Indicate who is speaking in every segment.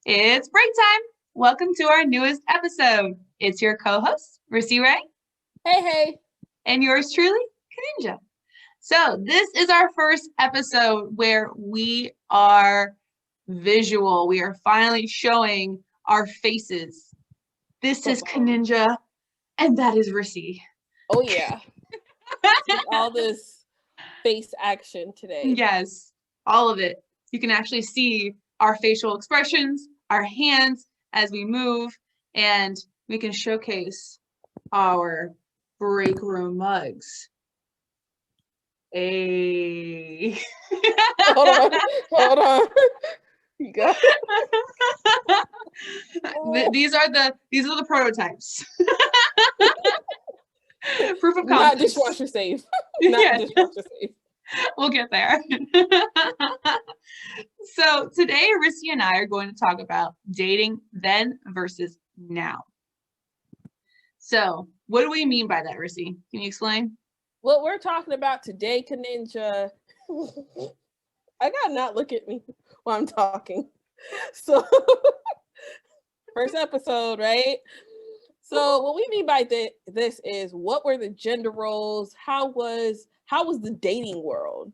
Speaker 1: It's break time. Welcome to our newest episode. It's your co-host, Rissy Ray,
Speaker 2: Hey, hey.
Speaker 1: and yours truly, Kaninja. So this is our first episode where we are visual. We are finally showing our faces. This is Kaninja, and that is Rissy.
Speaker 2: Oh, yeah. All this face action today.
Speaker 1: Yes, all of it. You can actually see our facial expressions, our hands as we move, and we can showcase our break room mugs. Hey.
Speaker 2: Hold on. Hold on. You got
Speaker 1: These are the prototypes. Proof of
Speaker 2: Not
Speaker 1: concept.
Speaker 2: dishwasher safe. Not dishwasher safe.
Speaker 1: We'll get there. So today, Rissy and I are going to talk about dating then versus now. So what do we mean by that, Rissy? Can you explain?
Speaker 2: What we're talking about today, Kaninja. I gotta not look at me while I'm talking. So, first episode, right? So, what we mean by this is what were the gender roles? How was the dating world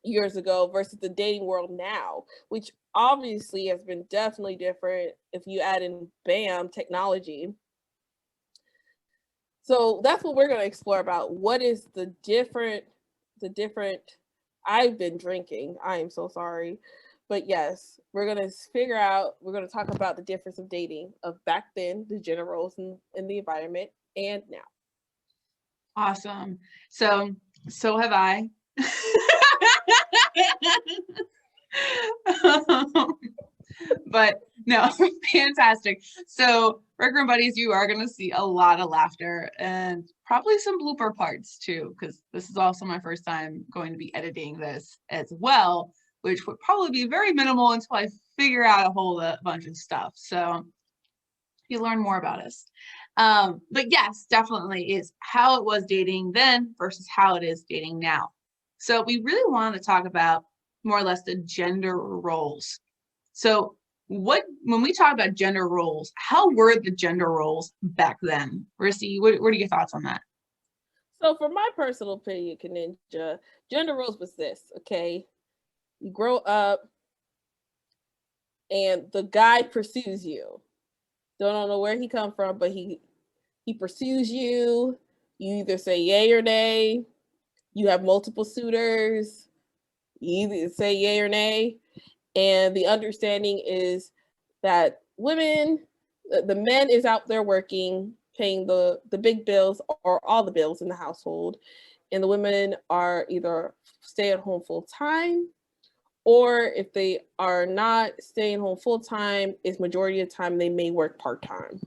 Speaker 2: years ago versus the dating world now, which obviously has been definitely different if you add in BAM technology. So that's what we're going to explore about. What is the different I've been drinking. I am so sorry. But yes, we're going to talk about the difference of dating of back then, the gender roles in the environment, and now.
Speaker 1: Awesome. So have I. But no, fantastic. So Breakroom Buddies, you are going to see a lot of laughter and probably some blooper parts too, because this is also my first time going to be editing this as well, which would probably be very minimal until I figure out a whole bunch of stuff. So you learn more about us. But yes, definitely is how it was dating then versus how it is dating now. So we really wanted to talk about more or less the gender roles. So when we talk about gender roles, how were the gender roles back then? Rissy, what are your thoughts on that?
Speaker 2: So for my personal opinion, Kaninja, gender roles was this, okay? You grow up and the guy pursues you. Don't know where he come from, but he pursues you. You either say yay or nay. You have multiple suitors. You either say yay or nay. And the understanding is that women, the men is out there working, paying the big bills or all the bills in the household. And the women are either stay at home full time, or if they are not staying home full time, is majority of the time they may work part time.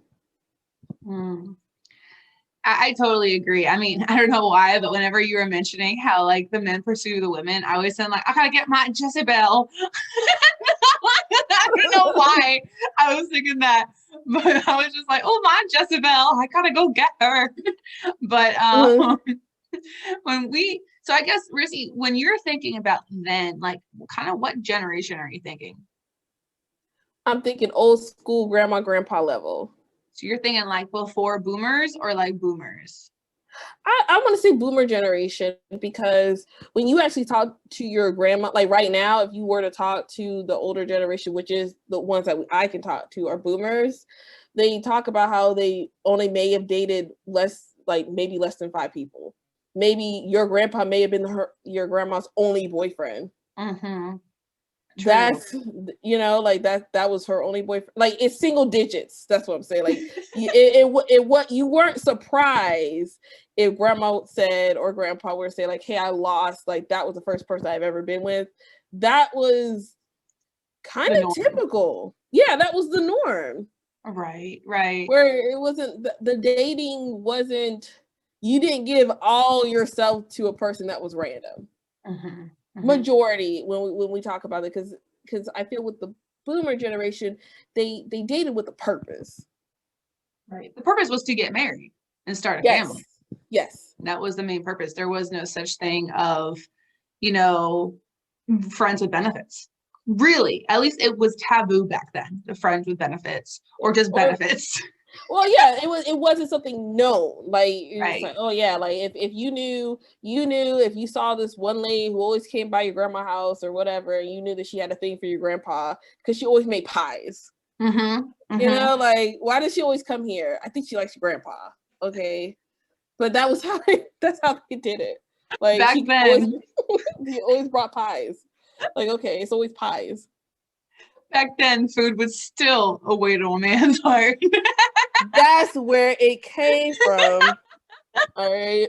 Speaker 1: I totally agree. I mean, I don't know why, but whenever you were mentioning how like the men pursue the women, I always sound like I gotta get my Jezebel. I don't know why I was thinking that, but I was just like, oh my Jezebel, I gotta go get her. But so I guess Rissy, when you're thinking about then, like kind of what generation are you thinking?
Speaker 2: I'm thinking old school grandma, grandpa level.
Speaker 1: So you're thinking like before boomers or like boomers?
Speaker 2: I want to say boomer generation, because when you actually talk to your grandma, like right now, if you were to talk to the older generation, which is the ones that I can talk to are boomers, they talk about how they only may have dated maybe less than 5 people. Maybe your grandpa may have been your grandma's only boyfriend.
Speaker 1: Mm-hmm.
Speaker 2: That's like that was her only boyfriend. Like it's single digits. That's what I'm saying. Like what you weren't surprised if grandma said or grandpa were to say like, hey, I lost, like that was the first person I've ever been with. That was kind of typical. Yeah, that was the norm.
Speaker 1: Right.
Speaker 2: Where it wasn't the dating wasn't, you didn't give all yourself to a person that was random. Majority when we talk about it, because I feel with the boomer generation, they dated with a purpose.
Speaker 1: Right. The purpose was to get married and start a family.
Speaker 2: Yes.
Speaker 1: That was the main purpose. There was no such thing of, friends with benefits. Really, at least it was taboo back then, the friends with benefits or just benefits.
Speaker 2: Well, yeah, it wasn't something known. Like it was
Speaker 1: Right.
Speaker 2: like, oh yeah, like if you knew, if you saw this one lady who always came by your grandma's house or whatever, and you knew that she had a thing for your grandpa because she always made pies. You know, like why does she always come here? I think she likes your grandpa. Okay. But that was that's how they did it. Like
Speaker 1: Back then,
Speaker 2: he always brought pies. Like, okay, it's always pies.
Speaker 1: Back then, food was still a way to a man's heart.
Speaker 2: That's where it came from. All right,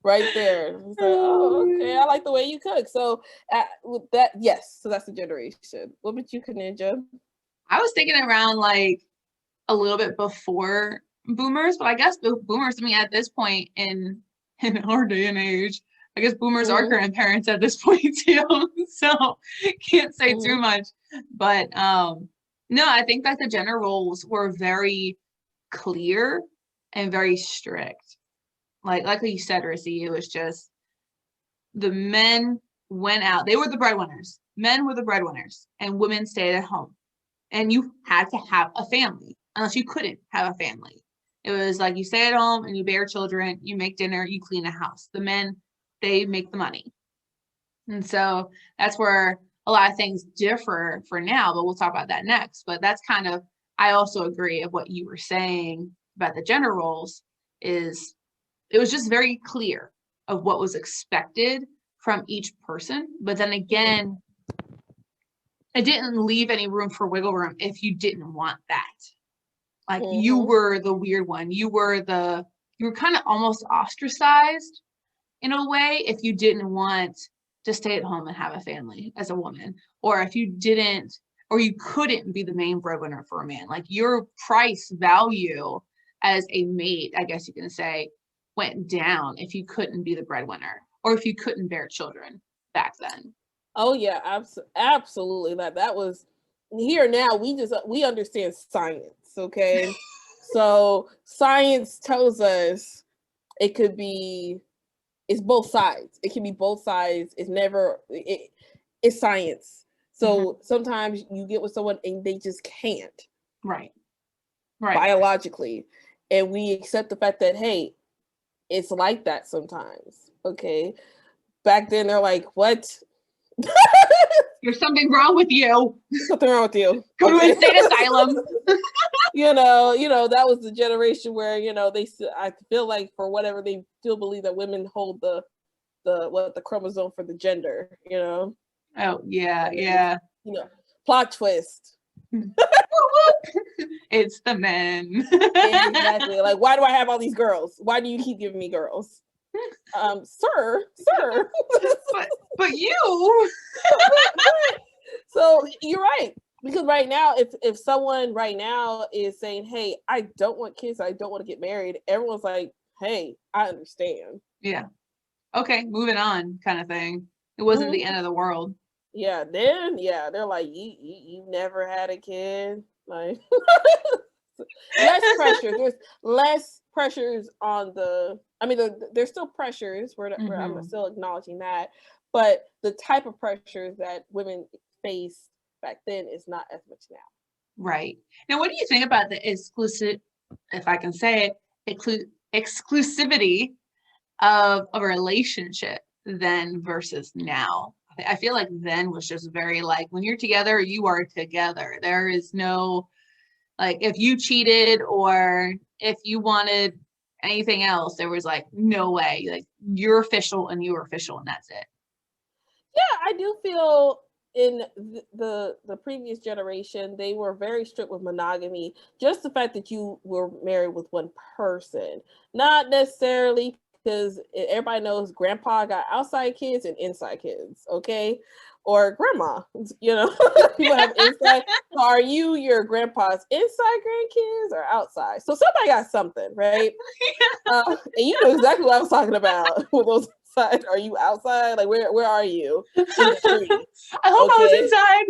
Speaker 2: right there. It's like, oh, okay, I like the way you cook. So with that, yes. So that's the generation. What about you, Kaninja?
Speaker 1: I was thinking around like a little bit before boomers, but I guess the boomers, I mean, at this point in our day and age, I guess boomers are grandparents at this point too. So can't say too much. But no, I think that the gender roles were very clear and very strict. Like you said, Rissy, it was just the men went out. They were the breadwinners. Men were the breadwinners, and women stayed at home. And you had to have a family, unless you couldn't have a family. It was like you stay at home and you bear children, you make dinner, you clean a house. The men, they make the money. And so that's where a lot of things differ for now, but we'll talk about that next. But that's kind of, I also agree of what you were saying about the gender roles is it was just very clear of what was expected from each person. But then again, it didn't leave any room for wiggle room if you didn't want that. Like you were the weird one. You were kind of almost ostracized in a way if you didn't want to stay at home and have a family as a woman, or if you didn't, or you couldn't be the main breadwinner for a man. Like your price value as a mate, I guess you can say, went down if you couldn't be the breadwinner or if you couldn't bear children back then.
Speaker 2: Oh yeah, absolutely. That was here now. We understand science, okay? So science tells us it could be, it's both sides. It can be both sides. It's science. So sometimes you get with someone and they just can't.
Speaker 1: Right.
Speaker 2: Biologically. And we accept the fact that, hey, it's like that sometimes. Okay. Back then they're like, what?
Speaker 1: There's something wrong with you.
Speaker 2: Something wrong with you.
Speaker 1: Go to a state asylum.
Speaker 2: you know, that was the generation where, I feel like for whatever they still believe that women hold the chromosome for the gender,
Speaker 1: Oh, yeah.
Speaker 2: Plot twist.
Speaker 1: It's the men.
Speaker 2: Exactly. Like, why do I have all these girls? Why do you keep giving me girls? Sir.
Speaker 1: but you.
Speaker 2: So you're right. Because right now, if someone right now is saying, hey, I don't want kids, I don't want to get married, everyone's like, hey, I understand.
Speaker 1: Yeah. Okay, moving on kind of thing. It wasn't the end of the world.
Speaker 2: Yeah, then they're like, you never had a kid. Like less pressure. There's less pressures on there's still pressures. I'm still acknowledging that, but the type of pressures that women face back then is not as much now.
Speaker 1: Right. Now, what do you think about the exclusive, if I can say it, exclusivity of a relationship then versus now? I feel like then was just very like, when you're together, you are together. There is no, like, if you cheated or if you wanted anything else, there was like, no way. Like, you're official and you're official and that's it.
Speaker 2: Yeah, I do feel in the previous generation, they were very strict with monogamy. Just the fact that you were married with one person, not necessarily because everybody knows grandpa got outside kids and inside kids, okay? Or grandma, people have inside. So are you your grandpa's inside grandkids or outside? So somebody got something, right? And you know exactly what I was talking about with those. Outside? Are you outside? Like where are you? In the street?
Speaker 1: I hope I was inside.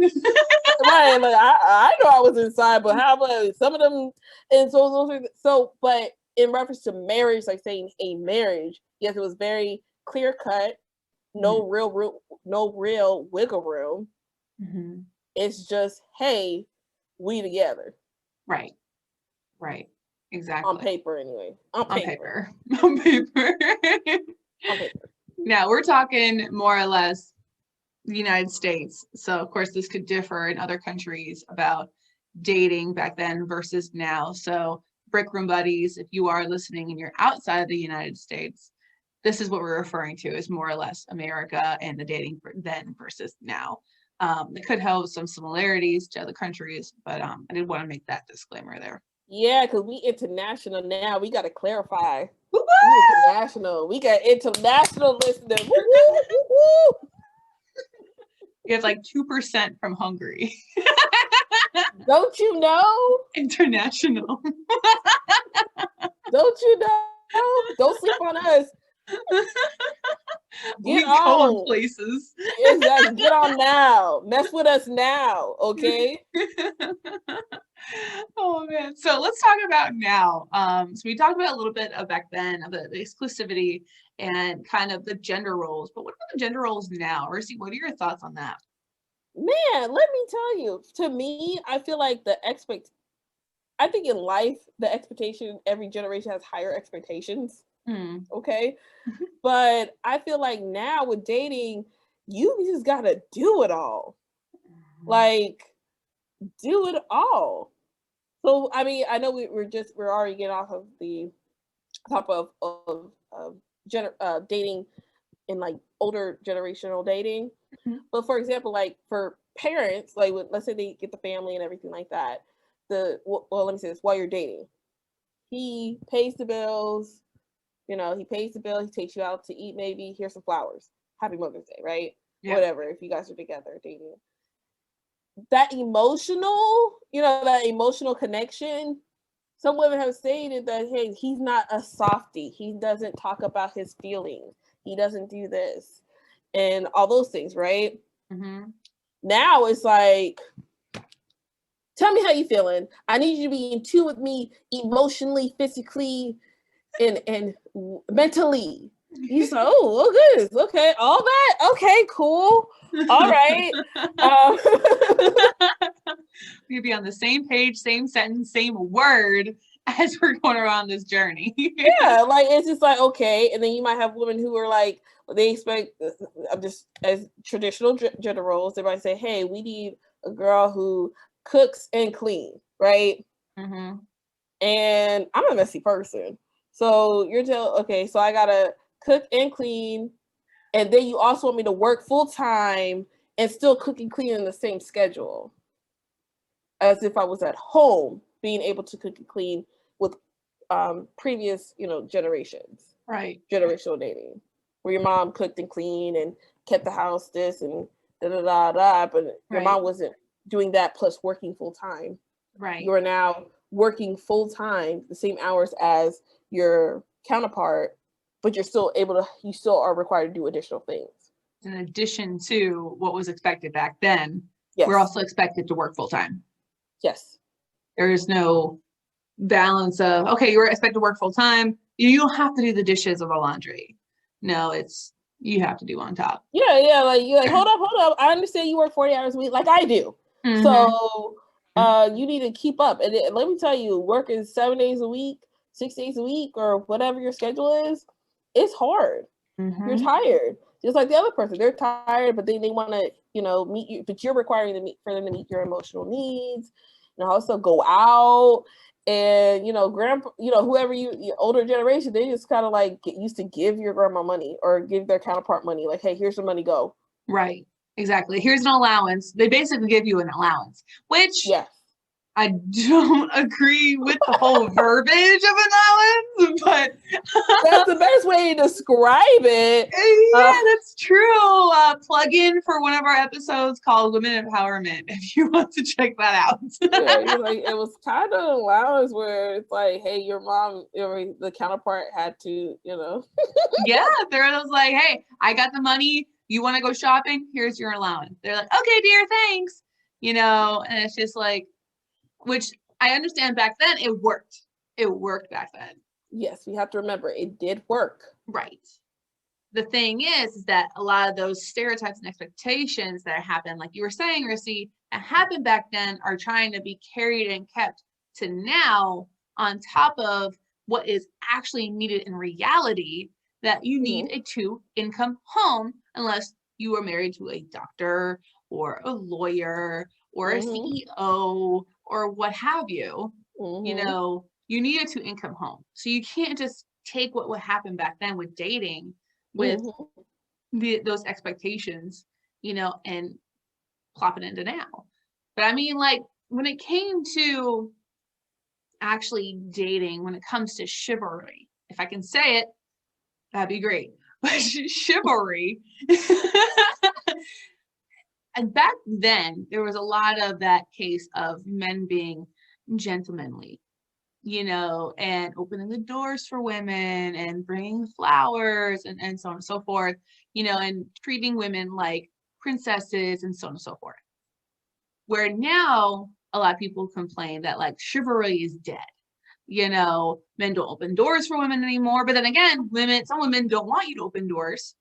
Speaker 2: Right, like I know I was inside, but how about some of them? And so, but in reference to marriage, like saying a marriage, yes, it was very clear cut, no real wiggle room. It's just, hey, we together.
Speaker 1: Right. Right. Exactly.
Speaker 2: On paper, anyway. On paper.
Speaker 1: On paper.
Speaker 2: On paper.
Speaker 1: Now we're talking more or less the United States. So of course this could differ in other countries about dating back then versus now. So Brick Room Buddies, if you are listening and you're outside of the United States, this is what we're referring to as more or less America and the dating then versus now. It could have some similarities to other countries, but I did want to make that disclaimer there.
Speaker 2: Yeah, because we international now. We got to clarify.
Speaker 1: Woo-woo!
Speaker 2: We international. We got international listeners. Woo-woo, woo-woo.
Speaker 1: You have like 2% from Hungary.
Speaker 2: Don't you know?
Speaker 1: International.
Speaker 2: Don't you know? Don't sleep on us.
Speaker 1: We go places.
Speaker 2: Exactly. Get on now. Mess with us now, okay?
Speaker 1: Oh man. So let's talk about now. So we talked about a little bit of back then of the exclusivity and kind of the gender roles. But what about the gender roles now? Rissy, what are your thoughts on that?
Speaker 2: Man, let me tell you. To me, I feel like I think in life, the expectation, every generation has higher expectations. Okay. But I feel like now with dating, you just gotta do it all. Like, do it all. So I mean, I know we're already getting off of the top of dating in like older generational dating. But for example, like for parents, like let's say they get the family and everything like that. Let me say this: while you're dating, he pays the bills. He pays the bill. He takes you out to eat. Maybe here's some flowers. Happy Mother's Day, right? Yeah. Whatever. If you guys are together dating, that emotional connection. Some women have stated that, hey, he's not a softie. He doesn't talk about his feelings. He doesn't do this, and all those things, right? Now it's like, tell me how you feeling. I need you to be in tune with me emotionally, physically, and mentally. He's like, oh goodness, okay, all that, okay, cool, all right.
Speaker 1: We'd be on the same page, same sentence, same word as we're going around this journey.
Speaker 2: Yeah, like it's just like, okay, and then you might have women who are like, they expect, just as traditional gender roles, they might say, hey, we need a girl who cooks and clean, right? And I'm a messy person. So you're okay, so I gotta cook and clean, and then you also want me to work full time and still cook and clean in the same schedule, as if I was at home being able to cook and clean with previous, generations,
Speaker 1: right?
Speaker 2: Generational dating, where your mom cooked and cleaned and kept the house this and da da da da, but your mom wasn't doing that plus working full time.
Speaker 1: Right.
Speaker 2: You are now working full time, the same hours as your counterpart, but you still are required to do additional things.
Speaker 1: In addition to what was expected back then,
Speaker 2: yes.
Speaker 1: We're also expected to work full time.
Speaker 2: Yes.
Speaker 1: There is no balance of, okay, you're expected to work full time. You don't have to do the dishes or the laundry. No, you have to do on top.
Speaker 2: Yeah. Like you're like, hold up. I understand you work 40 hours a week like I do. So you need to keep up. And let me tell you, working 7 days a week, 6 days a week, or whatever your schedule is, it's hard. You're tired. Just like the other person, they're tired, but then they want to, meet you, but you're requiring for them to meet your emotional needs, and also go out. And whoever your older generation, they just kind of like get used to give your grandma money or give their counterpart money. Like, hey, here's the money, go.
Speaker 1: Right. Exactly. Here's an allowance. They basically give you an allowance, which I don't agree with the whole verbiage of allowance, but
Speaker 2: that's the best way to describe it.
Speaker 1: Yeah, that's true. Plug in for one of our episodes called Women Empowerment if you want to check that out.
Speaker 2: It was kind of an allowance where it's like, hey, your mom, the counterpart had to,
Speaker 1: Yeah, there was like, hey, I got the money. You want to go shopping? Here's your allowance. They're like, okay, dear, thanks. And it's just like, which I understand back then it worked. It worked back then.
Speaker 2: Yes, we have to remember it did work.
Speaker 1: Right. the thing is that a lot of those stereotypes and expectations that happen, like you were saying, Rissy, that happened back then are trying to be carried and kept to now, on top of what is actually needed in reality, that you need a 2-income home unless you are married to a doctor or a lawyer or a CEO or what have you. You know, you need a 2-income home. So you can't just take what happened back then with dating, with those expectations, you know, and plop it into now. But I mean, like, when it came to actually dating, when it comes to chivalry, if I can say it, that'd be great. But chivalry, and back then, there was a lot of that case of men being gentlemanly, you know, and opening the doors for women and bringing flowers and so on and so forth, you know, and treating women like princesses and so on and so forth. Where now a lot of people complain that like chivalry is dead. You know, men don't open doors for women anymore. But then again, some women don't want you to open doors.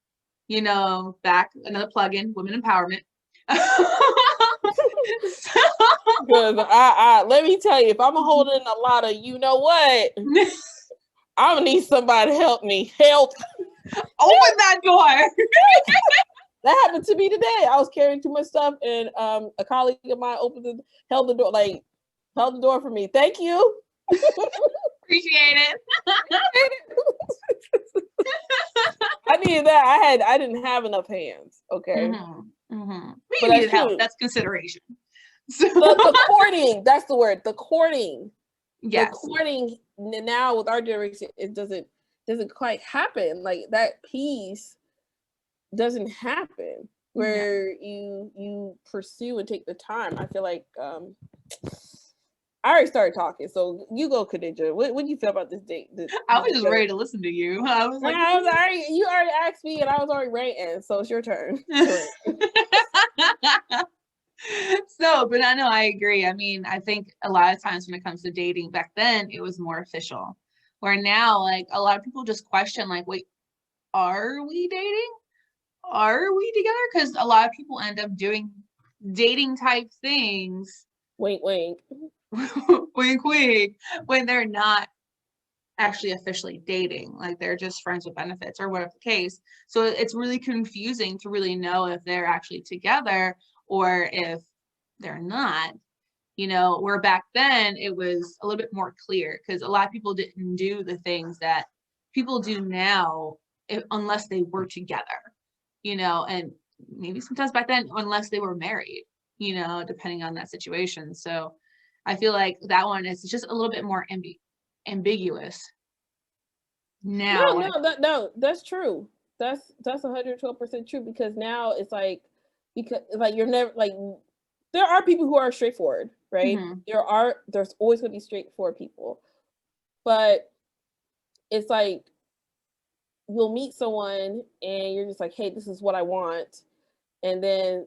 Speaker 1: You know, back another plug-in, women empowerment.
Speaker 2: Because let me tell you, if I'm holding a lot of, you know what, I'm gonna need somebody to help me. Help!
Speaker 1: Open that door.
Speaker 2: That happened to me today. I was carrying too much stuff, and a colleague of mine held the door for me. Thank you.
Speaker 1: Appreciate it.
Speaker 2: I needed that. I didn't have enough hands. Okay.
Speaker 1: But you needed help. That's consideration.
Speaker 2: The courting. That's the word. The courting.
Speaker 1: Yes.
Speaker 2: The courting now with our generation, it doesn't quite happen. Like that piece doesn't happen where you pursue and take the time. I feel like I already started talking, so you go, Kaninja. What do you feel about this date?
Speaker 1: I was just ready to listen to you. I was like,
Speaker 2: you already asked me, and I was already ranting, so it's your turn.
Speaker 1: So, but I know I agree. I mean, I think a lot of times when it comes to dating back then, it was more official. Where now, like a lot of people just question, like, wait, are we dating? Are we together? Because a lot of people end up doing dating type things.
Speaker 2: Wink, wink.
Speaker 1: Wink, wink. When they're not actually officially dating, like they're just friends with benefits or whatever the case. So it's really confusing to really know if they're actually together or if they're not. You know, where back then it was a little bit more clear because a lot of people didn't do the things that people do now unless they were together, you know, and maybe sometimes back then unless they were married, you know, depending on that situation. So I feel like that one is just a little bit more ambiguous now.
Speaker 2: No, that's true. That's 112% true because now it's like you're never like there are people who are straightforward, right? There's always going to be straightforward people, but it's like you'll meet someone and you're just like, hey, this is what I want, and then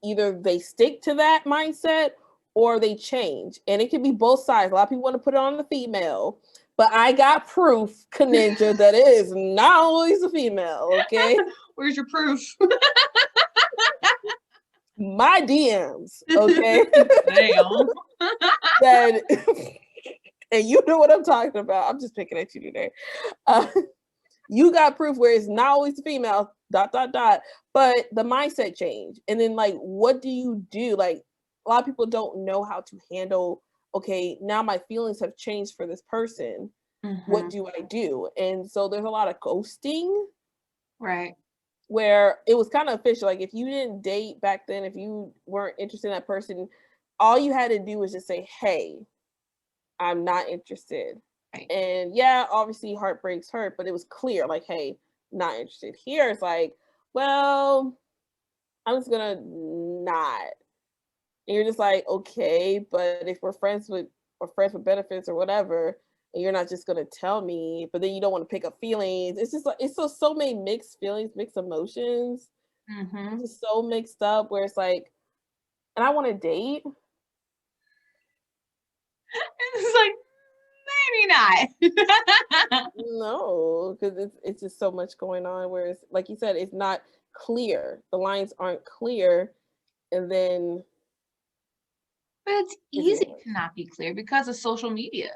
Speaker 2: either they stick to that mindset or they change, and it can be both sides. A lot of people want to put it on the female, but I got proof, Kaninja, that it is not always a female. Okay,
Speaker 1: where's your proof?
Speaker 2: My DMs, okay?
Speaker 1: Damn.
Speaker 2: And you know what I'm talking about. I'm just picking at you today. You got proof where it's not always the female, ... But the mindset change. And then, like, what do you do? Like, a lot of people don't know how to handle, okay, now my feelings have changed for this person. What do I do? And so there's a lot of ghosting.
Speaker 1: Right.
Speaker 2: Where it was kind of official. Like if you didn't date back then, if you weren't interested in that person, all you had to do was just say, hey, I'm not interested. Right. And yeah, obviously heartbreaks hurt, but it was clear, like, hey, not interested. Here it's like, well, I'm just gonna not. And you're just like, okay, but if we're friends with benefits or whatever, and you're not just gonna tell me, but then you don't want to pick up feelings. It's just like it's so many mixed feelings, mixed emotions. It's just so mixed up where it's like, and I want to date.
Speaker 1: And it's like, maybe not.
Speaker 2: No, because it's just so much going on. Where it's like you said, it's not clear. The lines aren't clear, and then
Speaker 1: But it's easy to not be clear because of social media,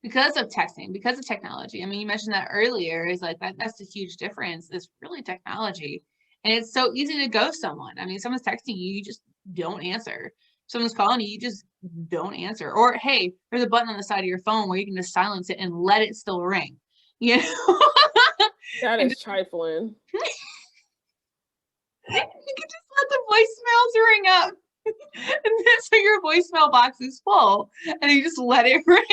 Speaker 1: because of texting, because of technology. I mean, you mentioned that earlier. Is like that's a huge difference. It's really technology. And it's so easy to ghost someone. I mean, someone's texting you, you just don't answer. Someone's calling you, you just don't answer. Or hey, there's a button on the side of your phone where you can just silence it and let it still ring. You know?
Speaker 2: that
Speaker 1: And
Speaker 2: is trifling.
Speaker 1: you can just let the voicemails ring up. And then so your voicemail box is full and you just let it ring.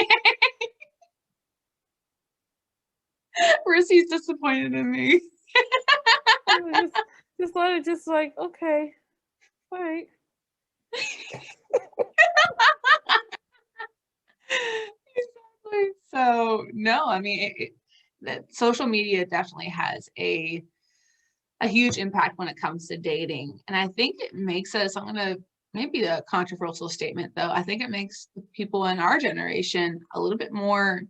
Speaker 1: Rissy's disappointed in me.
Speaker 2: just let it just like, okay, all right.
Speaker 1: Exactly. So no, I mean, that social media definitely has a huge impact when it comes to dating, and I think it makes us. I'm gonna maybe a controversial statement though. I think it makes the people in our generation a little bit more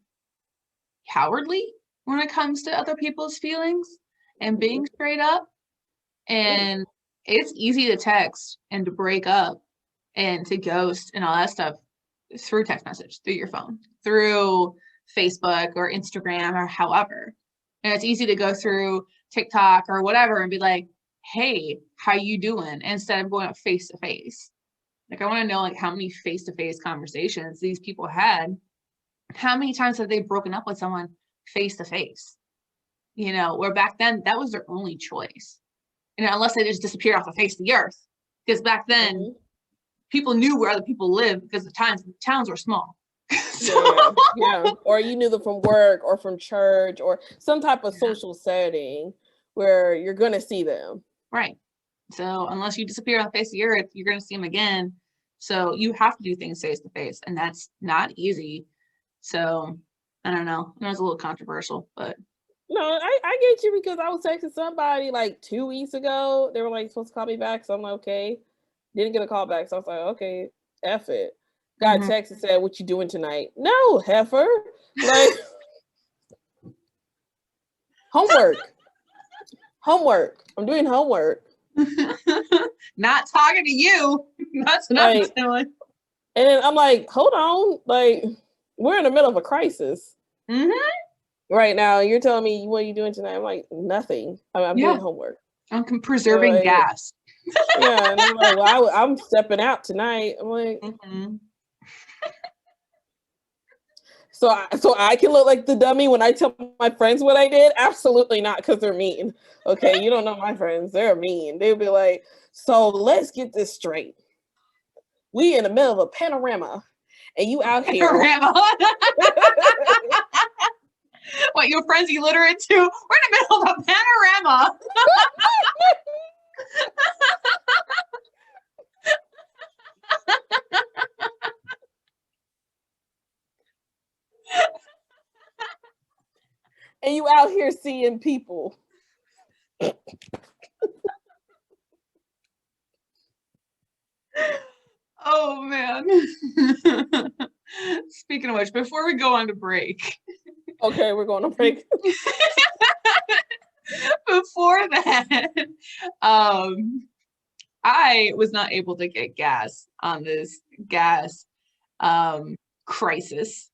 Speaker 1: cowardly when it comes to other people's feelings and being straight up. And it's easy to text and to break up and to ghost and all that stuff through text message, through your phone, through Facebook or Instagram or however. And it's easy to go through TikTok or whatever and be like, hey, how you doing? Instead of going up face to face. Like I want to know like how many face to face conversations these people had. How many times have they broken up with someone face to face? You know, where back then that was their only choice. You know, unless they just disappeared off the face of the earth. Because back then people knew where other people lived because the towns were small.
Speaker 2: So yeah. Or you knew them from work or from church or some type of social setting where you're gonna see them.
Speaker 1: Right. So unless you disappear on the face of the earth, you're gonna see them again. So you have to do things face to face, and that's not easy. So I don't know. It was a little controversial, but
Speaker 2: no, I get you because I was texting somebody like 2 weeks ago. They were like supposed to call me back, so I'm like, okay. Didn't get a call back, so I was like, okay, F it. Got a text and said, "What you doing tonight?" No, heifer. Like homework. I'm doing homework.
Speaker 1: Not talking to you. That's what I'm doing.
Speaker 2: And then I'm like, hold on, like we're in the middle of a crisis right now. You're telling me what are you doing tonight? I'm like, nothing. I'm doing homework.
Speaker 1: I'm preserving gas.
Speaker 2: Yeah, and I'm like, well, I'm stepping out tonight. I'm like, so I can look like the dummy when I tell my friends what I did? Absolutely not, because they're mean. Okay, you don't know my friends; they're mean. They'll be like, so let's get this straight. We in the middle of a panorama, and you out here.
Speaker 1: Panorama. What, your friends illiterate too? We're in the middle of a panorama.
Speaker 2: And you out here seeing people.
Speaker 1: Oh man. Speaking of which, before we go on to break.
Speaker 2: Okay, we're going to break.
Speaker 1: Before that, I was not able to get gas on this gas crisis.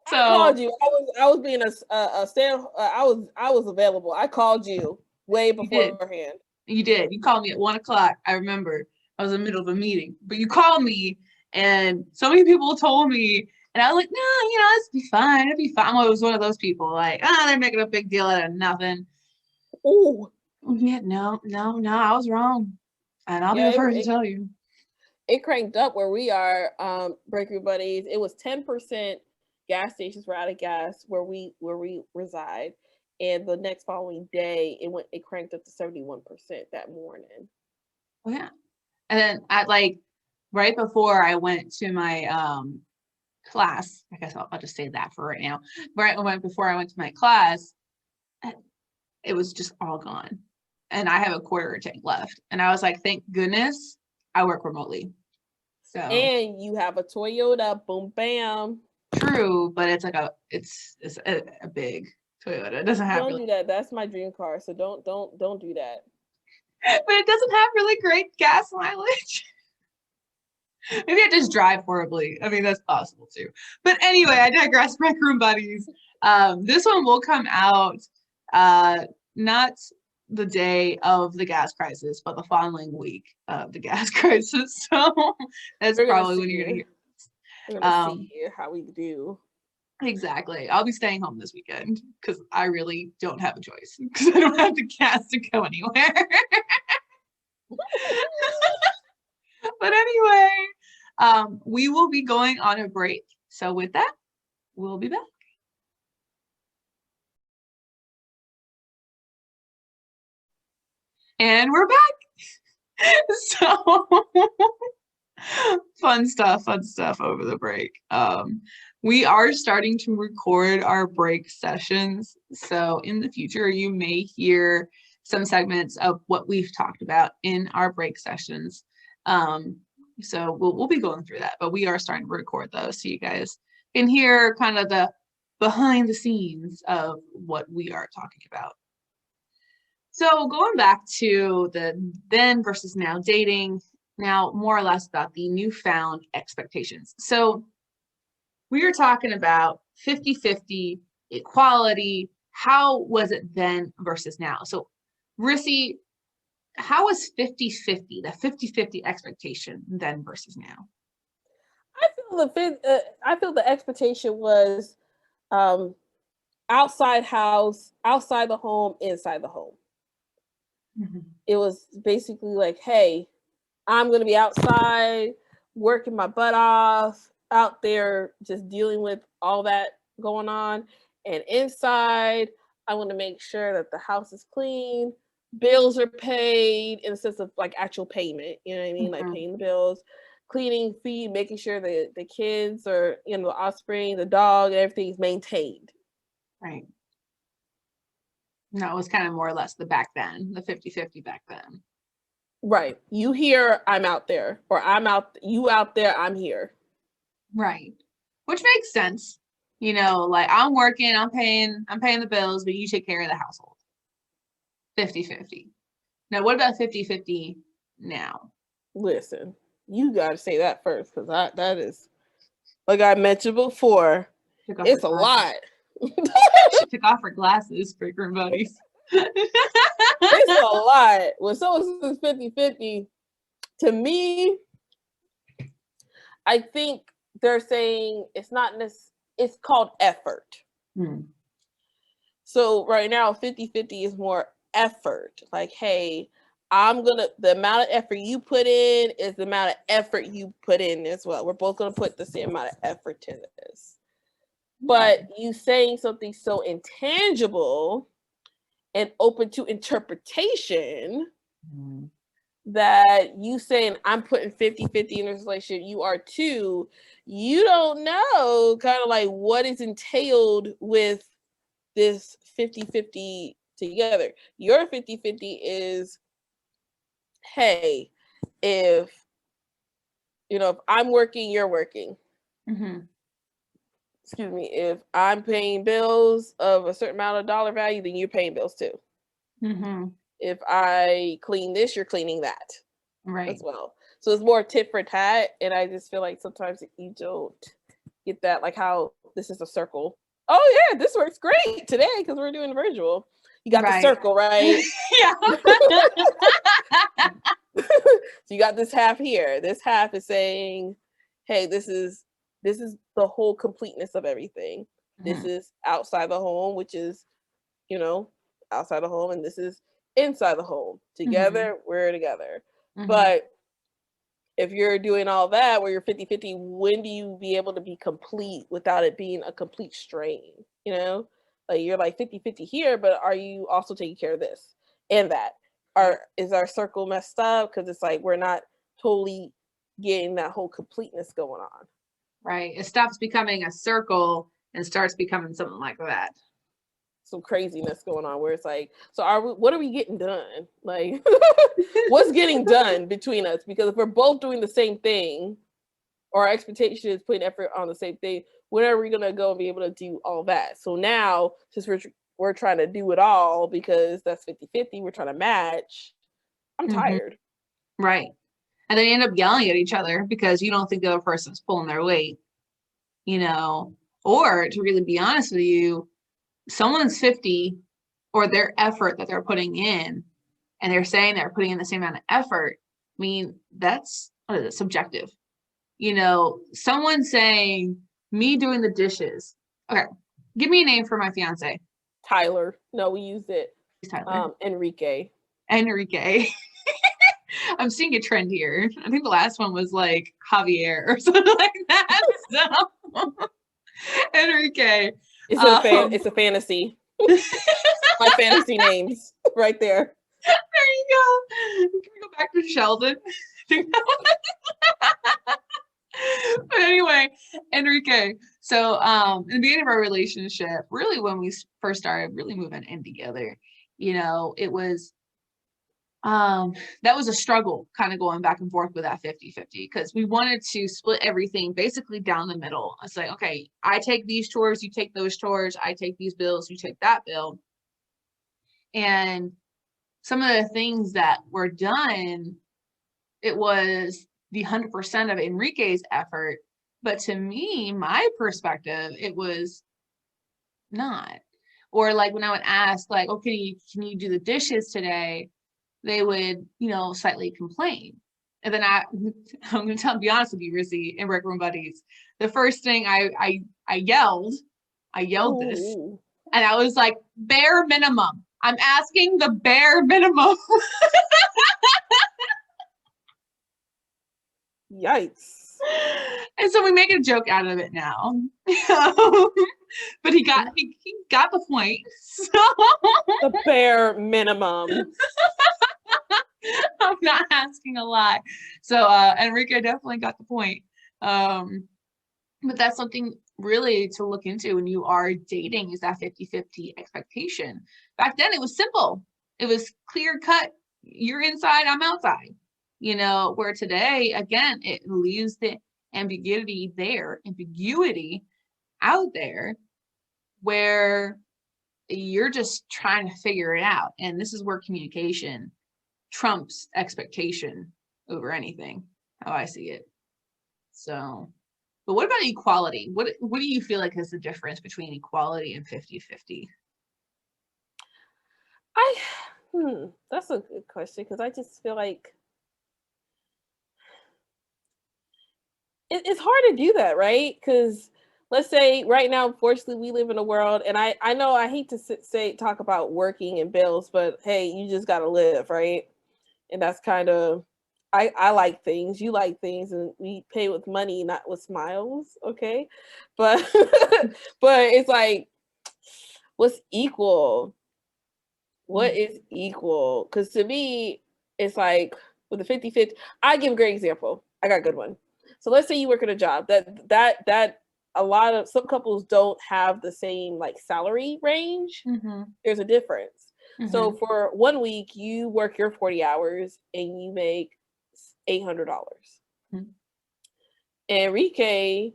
Speaker 2: So I called you. I was being a stand. I was available. I called you way beforehand.
Speaker 1: You did. You called me at 1:00. I remember. I was in the middle of a meeting, but you called me, and so many people told me, and I was like, no, you know, it'll be fine. It'll be fine. I was one of those people like, they're making a big deal out of nothing.
Speaker 2: Oh,
Speaker 1: yeah, no, I was wrong, and I'll be the first to tell you.
Speaker 2: It cranked up where we are, Breaker Buddies. It was 10%. Gas stations were out of gas where we reside, and the next following day it cranked up to 71% that morning.
Speaker 1: Oh yeah, and then at like right before I went to my class, I guess I'll just say that for right now. Before I went to my class, it was just all gone, and I have a quarter tank left, and I was like, thank goodness I work remotely. So
Speaker 2: and you have a Toyota, boom bam.
Speaker 1: True, but it's like it's a big Toyota. It doesn't have
Speaker 2: Don't
Speaker 1: really,
Speaker 2: do that. That's my dream car. So don't do that.
Speaker 1: but it doesn't have really great gas mileage. Maybe I just drive horribly. I mean, that's possible too. But anyway, I digress. Rec Room Buddies. This one will come out not the day of the gas crisis, but the following week of the gas crisis. So that's probably when you're gonna hear.
Speaker 2: We're gonna see how we do.
Speaker 1: Exactly. I'll be staying home this weekend because I really don't have a choice because I don't have the gas to go anywhere. But anyway, we will be going on a break. So with that, we'll be back. And we're back. So fun stuff over the break. We are starting to record our break sessions. So in the future, you may hear some segments of what we've talked about in our break sessions. So we'll be going through that, but we are starting to record those so you guys can hear kind of the behind the scenes of what we are talking about. So going back to the then versus now dating, now more or less about the newfound expectations. So we are talking about 50-50 equality. How was it then versus now? So Rissy, how was 50-50, the 50-50 expectation then versus now?
Speaker 2: I feel the expectation was outside house, outside the home, inside the home. Mm-hmm. It was basically like, hey, I'm going to be outside working my butt off, out there just dealing with all that going on. And inside, I want to make sure that the house is clean, bills are paid in the sense of like actual payment, you know what I mean? Mm-hmm. Like paying the bills, cleaning, feed, making sure that the kids or, you know, the offspring, the dog, everything's maintained.
Speaker 1: Right. No, it was kind of more or less the back then, the 50-50 back then.
Speaker 2: Right. You here, I'm out there. Or I'm out, you out there, I'm here.
Speaker 1: Right. Which makes sense. You know, like I'm working, I'm paying the bills, but you take care of the household. 50-50. Now, what about 50-50 now?
Speaker 2: Listen, you got to say that first because that is, like I mentioned before, it's a lot.
Speaker 1: She took off her glasses, Break Room Buddies.
Speaker 2: It's a lot. When someone says 50-50, to me, I think they're saying it's not necessarily, it's called effort. So right now, 50-50 is more effort. Like, hey, the amount of effort you put in is the amount of effort you put in as well. We're both going to put the same amount of effort to this. But you saying something so intangible and open to interpretation that you saying I'm putting 50-50 in this relationship, you are too, you don't know kind of like what is entailed with this 50-50 together. Your 50-50 is, hey, if I'm working, you're working. Mm-hmm. Excuse me, if I'm paying bills of a certain amount of dollar value, then you're paying bills too. Mm-hmm. If I clean this, you're cleaning that. Right. As well. So it's more tit for tat. And I just feel like sometimes you don't get that, like how this is a circle. Oh yeah, this works great today because we're doing virtual. You got the circle, right? Yeah. So you got this half here. This half is saying, hey, this is the whole completeness of everything. Mm-hmm. This is outside the home, which is, outside the home, and this is inside the home. Together, we're together. Mm-hmm. But if you're doing all that where you're 50-50, when do you be able to be complete without it being a complete strain? Like you're like 50-50 here, but are you also taking care of this and that? Is our circle messed up? Because it's like we're not totally getting that whole completeness going on.
Speaker 1: Right. It stops becoming a circle and starts becoming something like that.
Speaker 2: Some craziness going on where it's like, so what are we getting done? Like, what's getting done between us? Because if we're both doing the same thing, or our expectation is putting effort on the same thing, when are we gonna go and be able to do all that? So now, since we're trying to do it all because that's 50-50, we're trying to match. I'm tired.
Speaker 1: Right. And then you end up yelling at each other because you don't think the other person's pulling their weight, you know, or to really be honest with you, someone's 50 or their effort that they're putting in and they're saying they're putting in the same amount of effort. I mean, that's what is it, subjective. You know, someone saying me doing the dishes. Okay. Give me a name for my fiance.
Speaker 2: Tyler. No, we used it.
Speaker 1: He's Tyler.
Speaker 2: Enrique.
Speaker 1: I'm seeing a trend here. I think the last one was like Javier or something like that. So Enrique.
Speaker 2: It's a fantasy. My fantasy names right there.
Speaker 1: There you go. Can we go back to Sheldon? But anyway, Enrique. So in the beginning of our relationship, really when we first started really moving in together, you know, it was that was a struggle kind of going back and forth with that 50-50 because we wanted to split everything basically down the middle. It's like, okay, I take these chores, you take those chores, I take these bills, you take that bill. And some of the things that were done, it was the 100% of Enrique's effort. But to me, my perspective, it was not. Or like when I would ask, like, okay, can you do the dishes today? They would, you know, slightly complain. And then I'm going to be honest with you, Rissy and Rec Room Buddies. The first thing I yelled this, and I was like, bare minimum. I'm asking the bare minimum.
Speaker 2: Yikes.
Speaker 1: And so we make a joke out of it now. But he got the point. So
Speaker 2: the bare minimum.
Speaker 1: I'm not asking a lot. So Enrique definitely got the point. But that's something really to look into when you are dating, is that 50-50 expectation. Back then it was simple. It was clear cut. You're inside, I'm outside. You know, where today, again, it leaves the ambiguity out there where you're just trying to figure it out. And this is where communication trumps expectation over anything, how I see it. So, but what about equality? What do you feel like is the difference between equality and 50-50?
Speaker 2: That's a good question, because I just feel like it's hard to do that, right? Because let's say right now, unfortunately, we live in a world, and I know I hate to talk about working and bills, but hey, you just got to live, right? And that's kind of, I like things, you like things, and we pay with money, not with smiles, okay? But but it's like, what's equal? What is equal? Because to me, it's like with the 50-50, I give a great example. I got a good one. So let's say you work at a job that a lot of, some couples don't have the same like salary range. There's a difference. So for 1 week, you work your 40 hours and you make $800. Enrique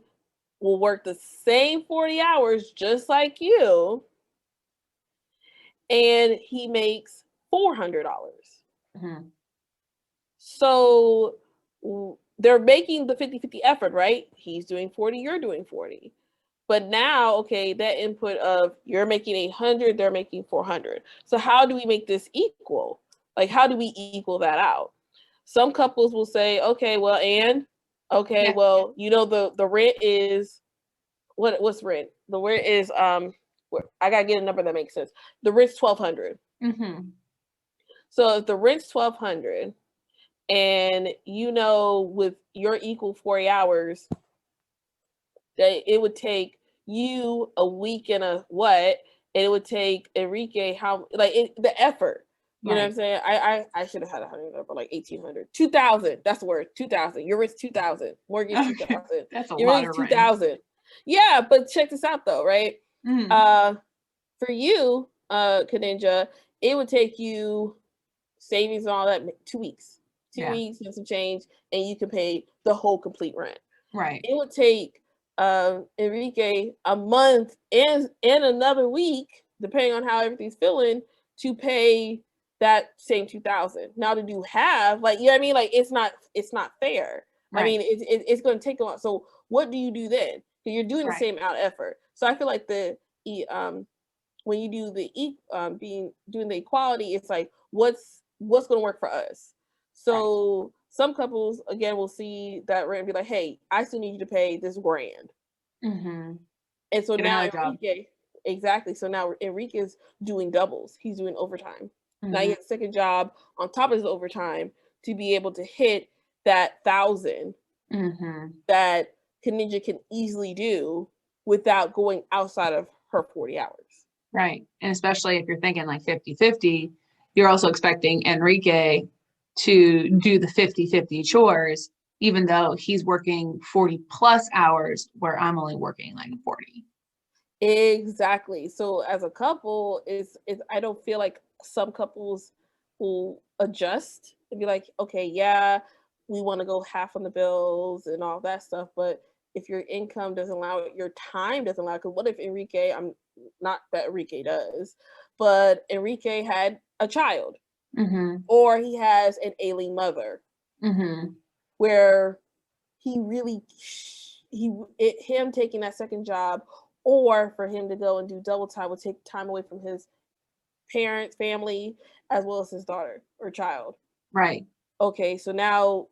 Speaker 2: will work the same 40 hours just like you, and he makes $400. So they're making the 50-50 effort, right? He's doing 40, you're doing 40. But now, okay, that input of you're making 800, they're making 400. So how do we make this equal? Like, how do we equal that out? Some couples will say, okay, well, well, you know, the rent is, what's rent? The rent is, I gotta get a number that makes sense. The rent's $1,200. So if the rent's $1,200, and you know, with your equal 40 hours, that it would take you a week and and it would take Enrique the effort. You know what I'm saying? I should have had 100, but like 1,800, 2,000. That's the word. 2,000. Your rent's 2,000. Mortgage 2,000.
Speaker 1: That's a
Speaker 2: your
Speaker 1: lot of
Speaker 2: 2,000. Yeah, but check this out though, right? For you, Kaninja, it would take you savings and all that 2 weeks. 2 weeks and some change, and you can pay the whole complete rent.
Speaker 1: Right.
Speaker 2: It would take Enrique a month and another week, depending on how everything's feeling, to pay that same 2,000. Now to do half, like, you know what I mean? Like, it's not fair.
Speaker 1: Right.
Speaker 2: I mean, it's going to take a lot. So what do you do then? You're doing the same out effort. So I feel like when you do doing the equality, it's like, what's going to work for us? So some couples, again, will see that rent and be like, hey, I still need you to pay this grand.
Speaker 1: Mm-hmm.
Speaker 2: And so
Speaker 1: Get
Speaker 2: now
Speaker 1: another
Speaker 2: Enrique, exactly. So now Enrique's doing doubles. He's doing overtime.
Speaker 1: job.
Speaker 2: Now he has a second job on top of his overtime to be able to hit that 1,000
Speaker 1: Mm-hmm.
Speaker 2: that Kaninja can easily do without going outside of her 40 hours.
Speaker 1: Right. And especially if you're thinking like 50-50, you're also expecting Enrique to do the 50-50 chores, even though he's working 40 plus hours where I'm only working like 40.
Speaker 2: Exactly. So as a couple, is I don't feel like some couples will adjust and be like, okay, yeah, we want to go half on the bills and all that stuff, but if your income doesn't allow it, your time doesn't allow it. Because what if Enrique, I'm not that Enrique does, but Enrique had a child,
Speaker 1: Mm-hmm.
Speaker 2: or he has an ailing mother,
Speaker 1: Mm-hmm.
Speaker 2: where he really him taking that second job, or for him to go and do double time, would take time away from his parents, family, as well as his daughter or child.
Speaker 1: Right.
Speaker 2: Okay, so now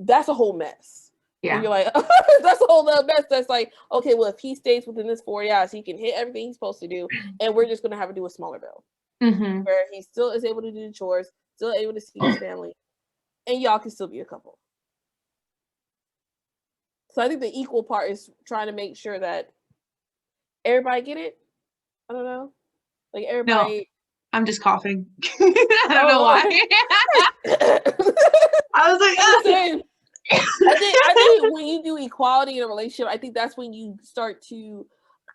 Speaker 2: that's a whole mess.
Speaker 1: Yeah.
Speaker 2: And you're like, that's a whole other mess. That's like, okay, well, if he stays within this 40 hours, he can hit everything he's supposed to do, and we're just going to have to do a smaller bill,
Speaker 1: Mm-hmm.
Speaker 2: where he still is able to do the chores, still able to see his family, and y'all can still be a couple. So I think the equal part is trying to make sure that everybody get it. I don't know, like everybody.
Speaker 1: No, I'm just coughing. I don't know why. I was like,
Speaker 2: I'm saying, I think when you do equality in a relationship, I think that's when you start to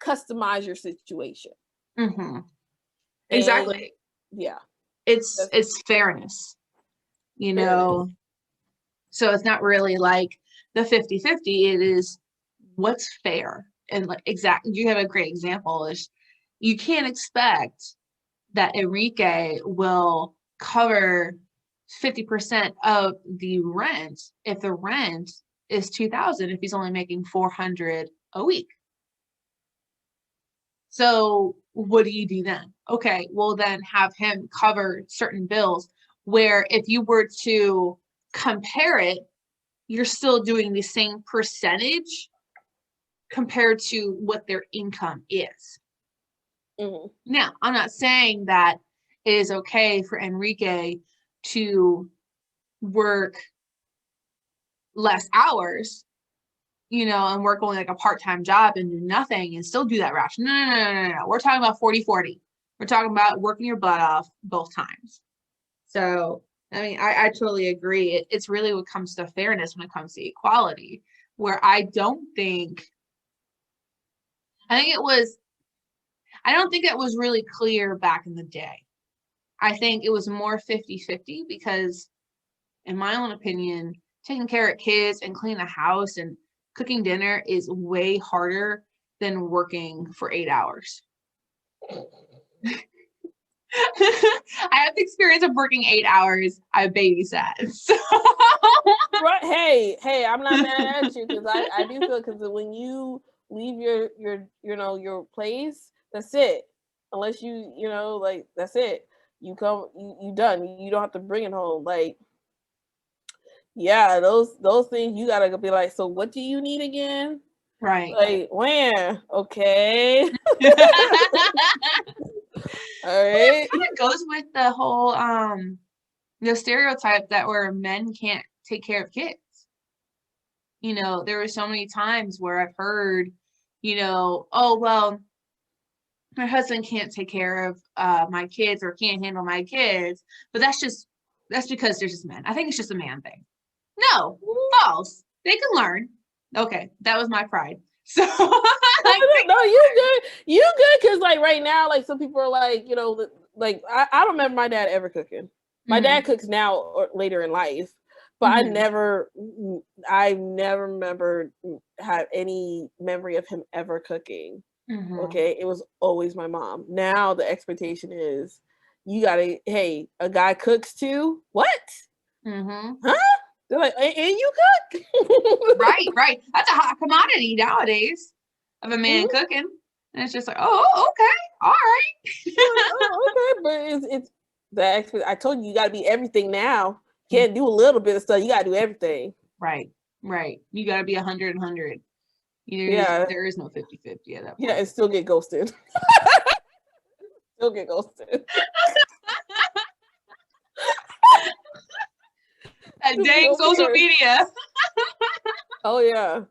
Speaker 2: customize your situation.
Speaker 1: mm-hmm. Exactly.
Speaker 2: And, yeah,
Speaker 1: it's fairness, you know. So it's not really like the 50-50. It is what's fair. And like, exactly, you have a great example is you can't expect that Enrique will cover 50% of the rent if the rent is 2,000 if he's only making 400 a week. So what do you do then? Okay, well then have him cover certain bills where if you were to compare it, you're still doing the same percentage compared to what their income is.
Speaker 2: Mm-hmm.
Speaker 1: Now, I'm not saying that it is okay for Enrique to work less hours, you know, and work only like a part-time job and do nothing and still do that ration. No. We're talking about 40-40. We're talking about working your butt off both times. So, I mean, I totally agree. It's really what comes to fairness when it comes to equality, where I don't think it was really clear back in the day. I think it was more 50-50 because, in my own opinion, taking care of kids and cleaning the house and cooking dinner is way harder than working for 8 hours. I have the experience of working 8 hours. I babysat. So.
Speaker 2: Right. Hey, I'm not mad at you, because I do feel, because when you leave your place, that's it. Unless you know, like, that's it. You come, you done. You don't have to bring it home. Like, yeah, those things you gotta be like, so what do you need again?
Speaker 1: Right.
Speaker 2: Like, when? Okay. All right.
Speaker 1: It goes with the whole the stereotype that where men can't take care of kids. You know, there were so many times where I've heard, you know, oh well, my husband can't take care of my kids or can't handle my kids, but that's because they're just men. I think it's just a man thing. No, false. They can learn. Okay, that was my pride. So
Speaker 2: no, you good, because like right now, like some people are like, you know, like I don't remember my dad ever cooking. My dad cooks now or later in life, but I never I never remember have any memory of him ever cooking.
Speaker 1: Mm-hmm.
Speaker 2: Okay, it was always my mom. Now the expectation is you gotta, hey, a guy cooks too. What?
Speaker 1: Mm-hmm.
Speaker 2: Huh? They're like, and you cook?
Speaker 1: Right. That's a hot commodity nowadays of a man
Speaker 2: Mhm.
Speaker 1: cooking. And it's just like, oh, okay, all right.
Speaker 2: Like, oh, okay, but it's the expert. I told you, you gotta be everything now. You can't do a little bit of stuff. You gotta do everything.
Speaker 1: Right. You got to be 100 and 100.
Speaker 2: Yeah,
Speaker 1: There is no 50-50 at that
Speaker 2: yeah,
Speaker 1: point.
Speaker 2: and still get ghosted. Still get ghosted.
Speaker 1: That
Speaker 2: Just be
Speaker 1: dang
Speaker 2: over
Speaker 1: social
Speaker 2: here.
Speaker 1: media.
Speaker 2: Oh yeah, just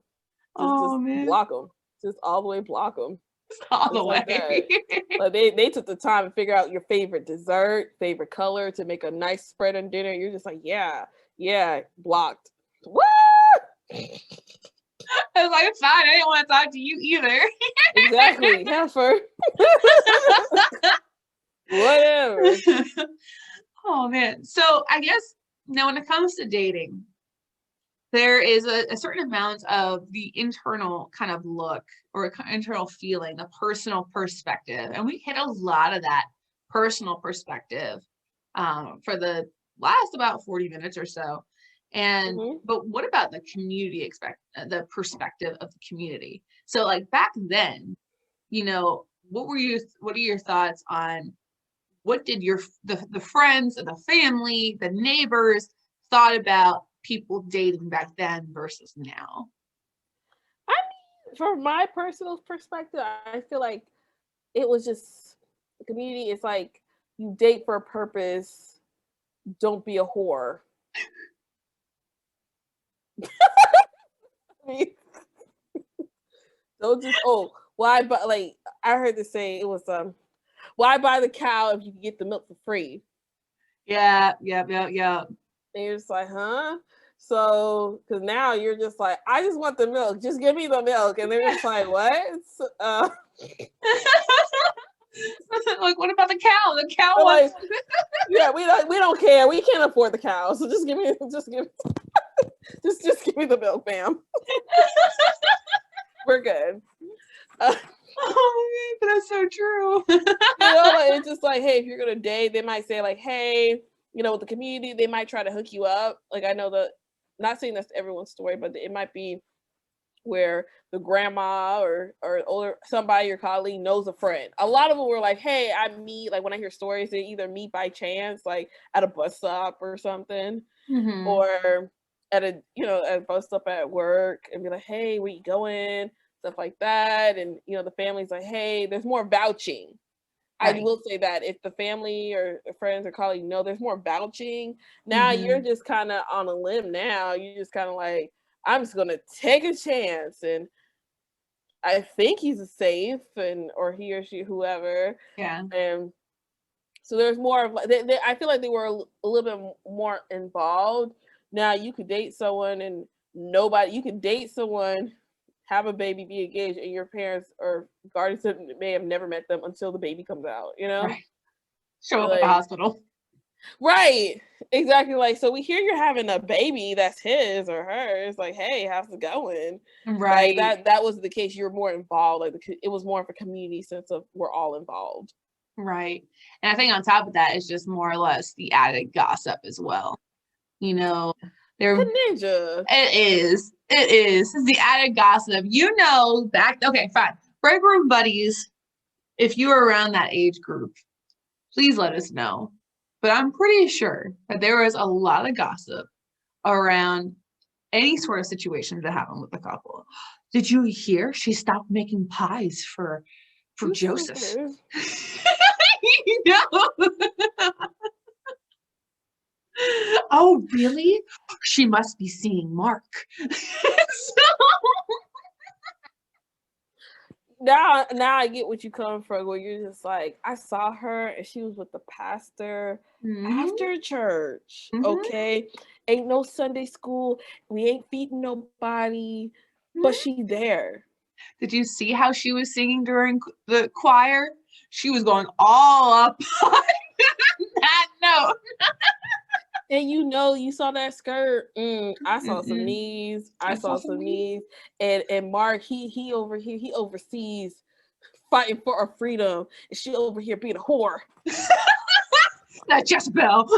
Speaker 1: Oh man,
Speaker 2: block them. Just all the way block them.
Speaker 1: all the
Speaker 2: Just like
Speaker 1: way.
Speaker 2: that. Like they took the time to figure out your favorite dessert, favorite color to make a nice spread on dinner. You're just like, yeah, blocked. What?
Speaker 1: I was like, fine, I didn't want to talk to you either.
Speaker 2: Exactly, heifer. Whatever.
Speaker 1: Oh man. So I guess now when it comes to dating, there is a certain amount of the internal kind of look or internal feeling, the personal perspective. And we hit a lot of that personal perspective for the last about 40 minutes or so. And
Speaker 2: Hmm.
Speaker 1: but what about the the perspective of the community? So like back then, what are your thoughts on what did the friends and the family, the neighbors thought about people dating back then versus now?
Speaker 2: I mean, from my personal perspective, I feel like it was just the community is like you date for a purpose, don't be a whore. I mean, don't just why but like I heard this saying it was why buy the cow if you can get the milk for free?
Speaker 1: Yeah.
Speaker 2: And you're just like, huh? So, because now you're just like, I just want the milk. Just give me the milk. And they're just like, what?
Speaker 1: Like, what about the cow? The cow
Speaker 2: They're like,
Speaker 1: wants.
Speaker 2: yeah, we don't care. We can't afford the cow. So just give me the milk, ma'am. We're good. Uh,
Speaker 1: Oh man, that's so true.
Speaker 2: like it's just like, hey, if you're gonna date, they might say like, hey, with the community, they might try to hook you up. Like I know not saying that's everyone's story, but it might be where the grandma or older somebody, your colleague knows a friend. A lot of them were like, hey, I meet, like when I hear stories, they either meet by chance, like at a bus stop or something,
Speaker 1: Mm-hmm.
Speaker 2: or at a bus stop at work and be like, hey, where you going? Stuff like that. And the family's like, hey, there's more vouching. I
Speaker 1: Right.
Speaker 2: will say that if the family or friends or colleagues know there's more vouching, now you're
Speaker 1: Mm-hmm.
Speaker 2: just kind of on a limb now. You're just kind of like, I'm just gonna take a chance, and I think he's safe, and or he or she, whoever,
Speaker 1: Yeah.
Speaker 2: and so there's more of like I feel like they were a little bit more involved. Now you could date someone and you could date someone, have a baby, be engaged, and your parents or guardians may have never met them until the baby comes out.
Speaker 1: Right. Show
Speaker 2: You're
Speaker 1: up at the
Speaker 2: like,
Speaker 1: hospital.
Speaker 2: right, exactly. Like, so we hear you're having a baby that's his or hers. Like, hey, how's it going? Like
Speaker 1: Right.
Speaker 2: that was the case. You're more involved. Like it was more of a community sense of we're all involved.
Speaker 1: Right. And I think on top of that is just more or less the added gossip as well. You know, there
Speaker 2: Kaninja.
Speaker 1: It is. It's the added gossip. Okay, fine. Break room buddies, if you were around that age group, please let us know. But I'm pretty sure that there was a lot of gossip around any sort of situation that happened with the couple. Did you hear she stopped making pies for
Speaker 2: You
Speaker 1: Joseph?
Speaker 2: stupid.
Speaker 1: You know? Oh, really? She must be seeing Mark.
Speaker 2: Now I get what you come from. Where you're just like, I saw her and she was with the pastor
Speaker 1: Mhm,
Speaker 2: after church.
Speaker 1: mhm,
Speaker 2: Okay, ain't no Sunday school. We ain't feeding nobody, but
Speaker 1: mhm.
Speaker 2: she there.
Speaker 1: Did you see how she was singing during the choir? She was going all up on that note.
Speaker 2: And you saw that skirt. I saw some
Speaker 1: Mm-mm.
Speaker 2: knees.
Speaker 1: I
Speaker 2: I
Speaker 1: saw
Speaker 2: saw
Speaker 1: some
Speaker 2: some
Speaker 1: knees.
Speaker 2: knees. And Mark, he over here, he overseas fighting for our freedom. And she over here being a whore.
Speaker 1: That Jezebel.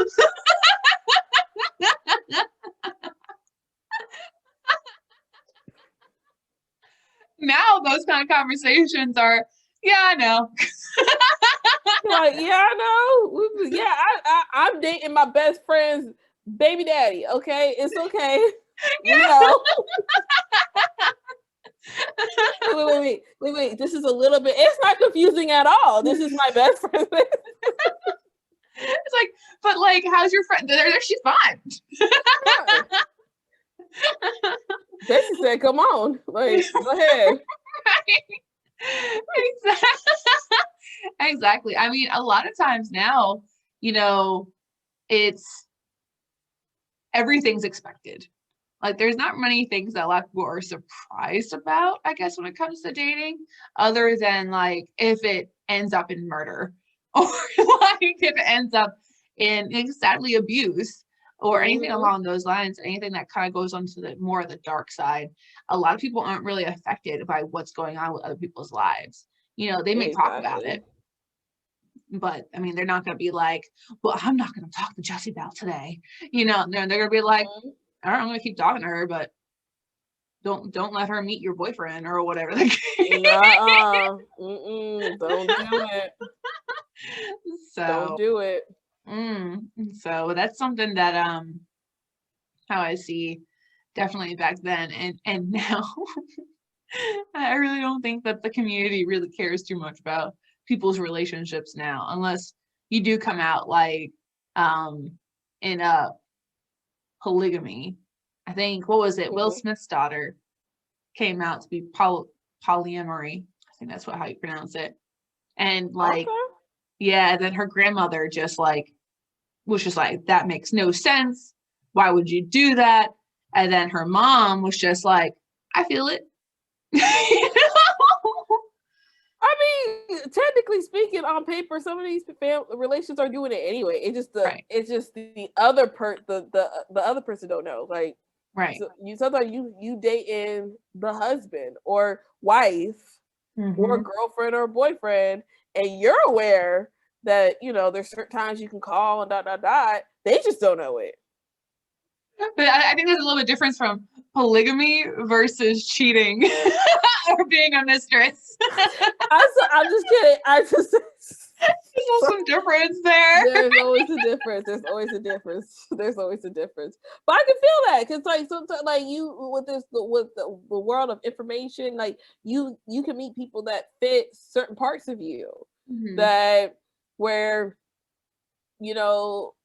Speaker 1: Now those kind of conversations are, yeah, I know.
Speaker 2: Like, yeah, I know. Yeah, I'm dating my best friend's baby daddy. Okay, it's okay. We know. Wait. This is a little bit. It's not confusing at all. This is my best friend.
Speaker 1: It's like, but like, how's your friend? She's fine.
Speaker 2: Bessie said, "Come on, like, go ahead."
Speaker 1: Exactly. I mean, a lot of times now, it's everything's expected. Like, there's not many things that a lot of people are surprised about, I guess, when it comes to dating, other than like if it ends up in murder or like if it ends up in sadly abuse or anything along those lines, anything that kind of goes onto the more of the dark side. A lot of people aren't really affected by what's going on with other people's lives. They may talk about it, but I mean, they're not going to be like, well, I'm not going to talk to Jessie about today. They're going to be like, all right, I'm going to keep talking to her, but don't let her meet your boyfriend or whatever.
Speaker 2: Don't do it.
Speaker 1: So
Speaker 2: don't do it.
Speaker 1: So that's something that how I see definitely back then and now. I really don't think that the community really cares too much about people's relationships now, unless you do come out like in a polygamy. I think, what was it? Will Smith's daughter came out to be polyamory. I think that's how you pronounce it. And like, yeah, then her grandmother just like was just like, that makes no sense. Why would you do that? And then her mom was just like, I feel it.
Speaker 2: I mean, technically speaking, on paper, some of these relations are doing it anyway. It's just the other the other person don't know. Like,
Speaker 1: right.
Speaker 2: So sometimes you dating the husband or wife or girlfriend or boyfriend, and you're aware that there's certain times you can call and ... They just don't know it.
Speaker 1: But I think there's a little bit difference from polygamy versus cheating or being a mistress.
Speaker 2: I'm just kidding.
Speaker 1: There's some difference there.
Speaker 2: There's always a difference. There's always a difference. But I can feel that because, like, sometimes, like, you with the world of information, like you can meet people that fit certain parts of you that where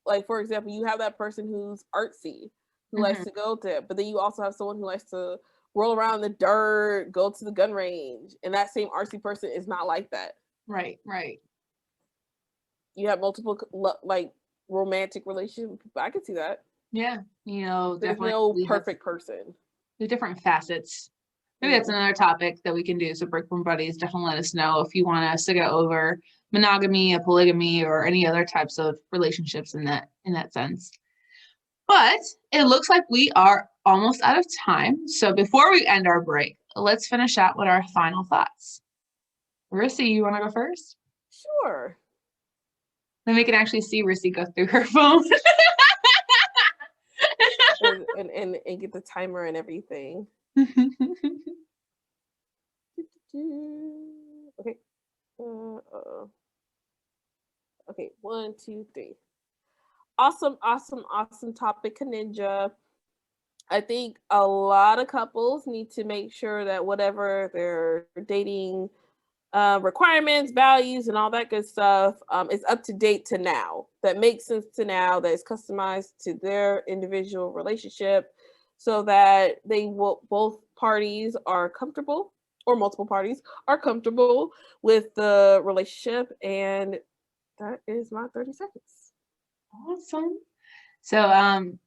Speaker 2: like, for example, you have that person who's artsy, who likes to go to it, but then you also have someone who likes to roll around in the dirt, go to the gun range, and that same artsy person is not like that.
Speaker 1: Right.
Speaker 2: You have multiple like romantic relationships. I can see that.
Speaker 1: Yeah,
Speaker 2: there's
Speaker 1: definitely
Speaker 2: no perfect person.
Speaker 1: The different facets. Maybe that's another topic that we can do. So Brickroom Buddies, definitely let us know if you want us to go over monogamy, polygamy, or any other types of relationships in that sense. But it looks like we are almost out of time. So before we end our break, let's finish out with our final thoughts. Rissy, you want to go first?
Speaker 2: Sure.
Speaker 1: Then we can actually see Rissy go through her phone.
Speaker 2: and get the timer and everything. Okay. Okay, 1, 2, 3. Awesome topic, Kaninja. I think a lot of couples need to make sure that whatever their dating requirements, values, and all that good stuff is up to date to now. That makes sense to now. That is customized to their individual relationship, so that both parties are comfortable, or multiple parties are comfortable with the relationship. And that is my 30 seconds.
Speaker 1: Awesome. So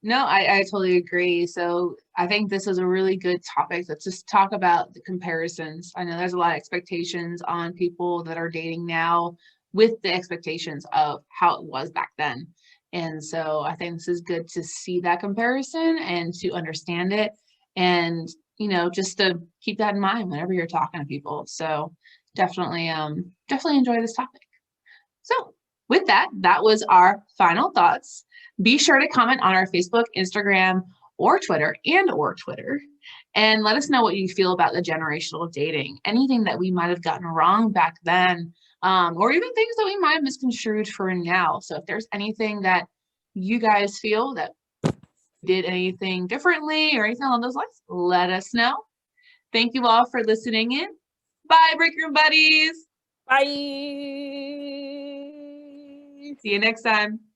Speaker 1: no, I totally agree. So I think this is a really good topic. Let's just talk about the comparisons. I know there's a lot of expectations on people that are dating now with the expectations of how it was back then. And so I think this is good to see that comparison and to understand it, and, you know, just to keep that in mind whenever you're talking to people. So definitely, definitely enjoy this topic. So with that, that was our final thoughts. Be sure to comment on our Facebook, Instagram, or Twitter, and let us know what you feel about the generational dating. Anything that we might have gotten wrong back then, or even things that we might have misconstrued for now. So if there's anything that you guys feel that did anything differently or anything along those lines, let us know. Thank you all for listening in. Bye, Break Room Buddies.
Speaker 2: Bye.
Speaker 1: See you next time.